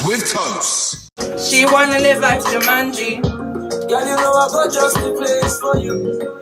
with Toast. She wanna live like Jumanji. Girl, you know I got just the place for you.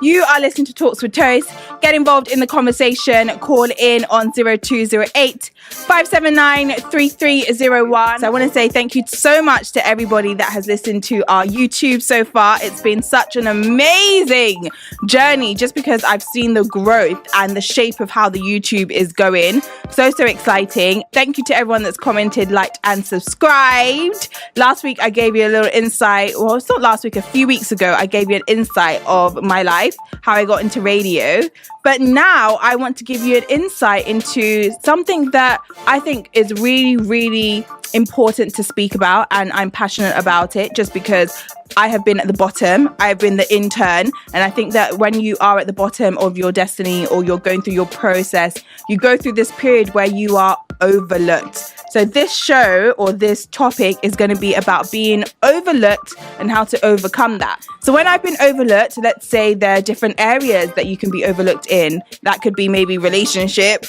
You are listening to Talks with Toast. Get involved in the conversation. Call in on 0208 579 3301. So I want to say thank you so much to everybody that has listened to our YouTube so far. It's been such an amazing journey just because I've seen the growth and the shape of how the YouTube is going. So exciting. Thank you to everyone that's commented, liked and subscribed. Last week I gave you a little insight. Well, it's not last week, a few weeks ago, I gave you an insight of my life, how I got into radio. But now I want to give you an insight into something that I think is really, really important to speak about, and I'm passionate about it just because I have been at the bottom. I've been the intern, and I think that when you are at the bottom of your destiny or you're going through your process, you go through this period where you are overlooked. So this show or this topic is going to be about being overlooked and how to overcome that. So when I've been overlooked, let's say there are different areas that you can be overlooked in. That could be maybe relationship,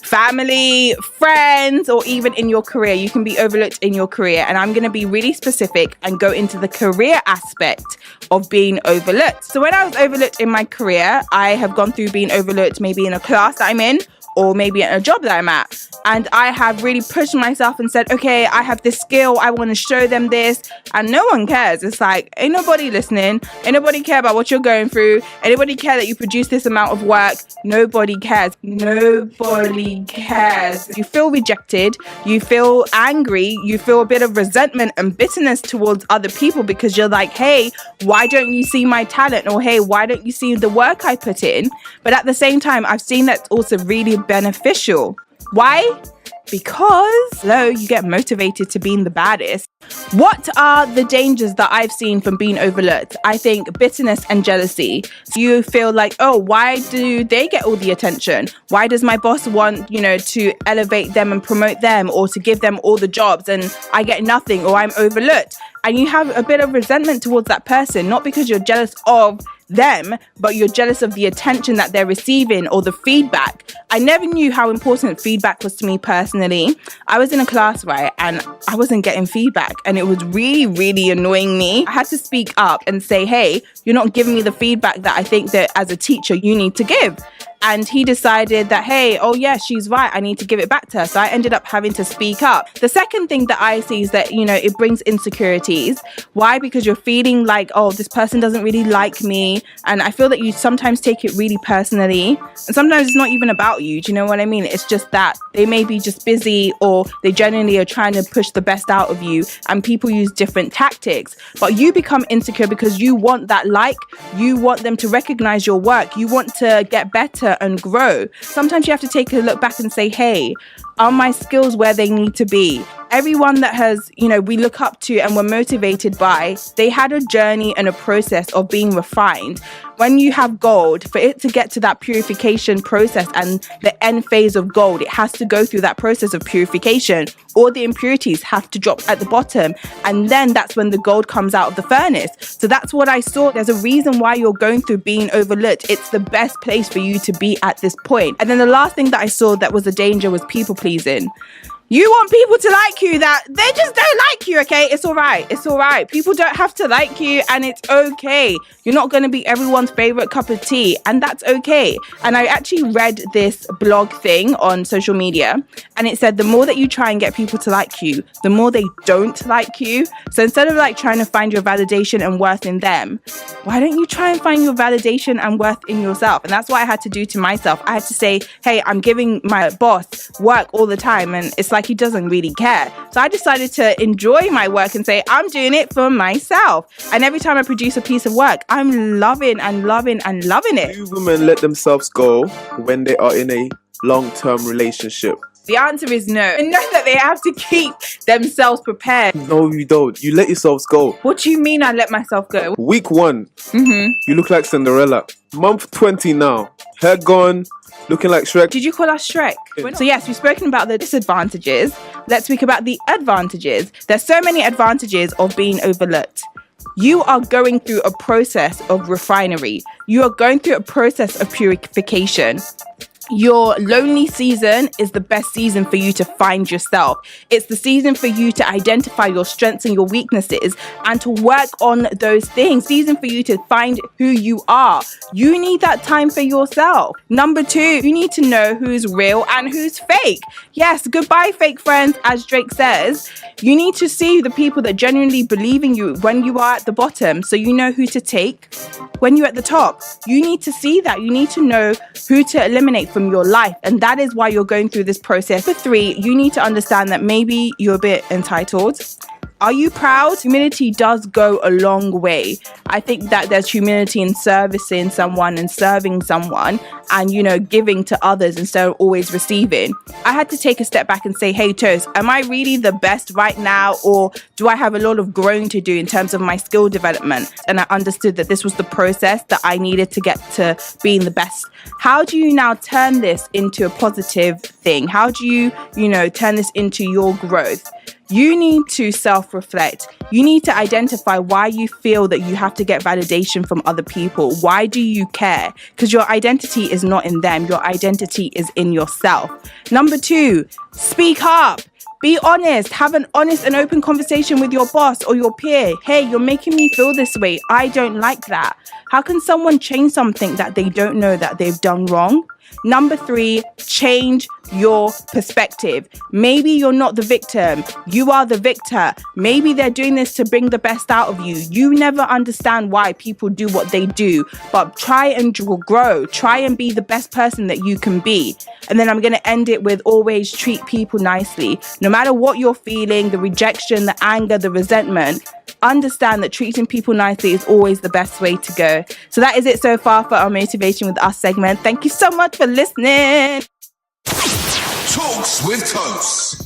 family, friends, or even in your career. You can be overlooked in your career. And I'm going to be really specific and go into the career aspect of being overlooked. So when I was overlooked in my career, I have gone through being overlooked maybe in a class that I'm in, or maybe at a job that I'm at. And I have really pushed myself and said, okay, I have this skill, I want to show them this. And no one cares. It's like, ain't nobody listening. Ain't nobody care about what you're going through. Anybody care that you produce this amount of work? Nobody cares. Nobody cares. You feel rejected. You feel angry. You feel a bit of resentment and bitterness towards other people because you're like, hey, why don't you see my talent? Or hey, why don't you see the work I put in? But at the same time, I've seen that's also really beneficial. Why? Because, hello, you get motivated to being the baddest. What are the dangers that I've seen from being overlooked? I think bitterness and jealousy. So you feel like, oh, why do they get all the attention? Why does my boss want, to elevate them and promote them or to give them all the jobs and I get nothing or I'm overlooked? And you have a bit of resentment towards that person, not because you're jealous of them, but you're jealous of the attention that they're receiving or the feedback. I never knew how important feedback was to me personally. I was in a class, right, and I wasn't getting feedback and it was really, really annoying me. I had to speak up and say, hey, you're not giving me the feedback that I think that as a teacher you need to give. And he decided that, hey, oh yeah, she's right, I need to give it back to her. So I ended up having to speak up. The second thing that I see is that, it brings insecurities. Why? Because you're feeling like, oh, this person doesn't really like me. And I feel that you sometimes take it really personally. And sometimes it's not even about you. Do you know what I mean? It's just that they may be just busy or they genuinely are trying to push the best out of you. And people use different tactics. But you become insecure because you want that like. You want them to recognize your work. You want to get better and grow. Sometimes you have to take a look back and say, hey, are my skills where they need to be? Everyone that has, we look up to and we're motivated by, they had a journey and a process of being refined. When you have gold, for it to get to that purification process and the end phase of gold, it has to go through that process of purification. All the impurities have to drop at the bottom. And then that's when the gold comes out of the furnace. So that's what I saw. There's a reason why you're going through being overlooked. It's the best place for you to be at this point. And then the last thing that I saw that was a danger was people pleasing. You want people to like you that they just don't like you, okay? It's all right. It's all right. People don't have to like you and it's okay. You're not going to be everyone's favorite cup of tea and that's okay. And I actually read this blog thing on social media and it said the more that you try and get people to like you, the more they don't like you. So instead of trying to find your validation and worth in them, why don't you try and find your validation and worth in yourself? And that's what I had to do to myself. I had to say, hey, I'm giving my boss work all the time and it's like he doesn't really care. So I decided to enjoy my work and say, I'm doing it for myself. And every time I produce a piece of work, I'm loving and loving and loving it. Do women let themselves go when they are in a long-term relationship? The answer is no. And know that they have to keep themselves prepared. No, you don't. You let yourselves go. What do you mean I let myself go? Week 1, you look like Cinderella. Month 20 now, hair gone, looking like Shrek. Did you call us Shrek? So yes, we've spoken about the disadvantages. Let's speak about the advantages. There's so many advantages of being overlooked. You are going through a process of refinery. You are going through a process of purification. Your lonely season is the best season for you to find yourself. It's the season for you to identify your strengths and your weaknesses and to work on those things. Season for you to find who you are. You need that time for yourself. Number 2, you need to know who's real and who's fake. Yes, goodbye fake friends, as Drake says. You need to see the people that genuinely believe in you when you are at the bottom, so you know who to take when you're at the top. You need to see that. You need to know who to eliminate from your life, and that is why you're going through this process. For 3, you need to understand that maybe you're a bit entitled. Are you proud? Humility does go a long way. I think that there's humility in servicing someone and serving someone and, giving to others instead of always receiving. I had to take a step back and say, hey, Tos, am I really the best right now? Or do I have a lot of growing to do in terms of my skill development? And I understood that this was the process that I needed to get to being the best. How do you now turn this into a positive thing? How do you, turn this into your growth? You need to self-reflect. You need to identify why you feel that you have to get validation from other people. Why do you care? Because your identity is not in them. Your identity is in yourself. Number 2, speak up. Be honest. Have an honest and open conversation with your boss or your peer. Hey, you're making me feel this way. I don't like that. How can someone change something that they don't know that they've done wrong? Number 3, change your perspective. Maybe you're not the victim. You are the victor. Maybe they're doing this to bring the best out of you. You never understand why people do what they do, but try and grow. Try and be the best person that you can be. And then I'm going to end it with always treat people nicely. No matter what you're feeling, the rejection, the anger, the resentment, understand that treating people nicely is always the best way to go. So that is it so far for our Motivation with Us segment. Thank you so much for listening. Talks with Tos.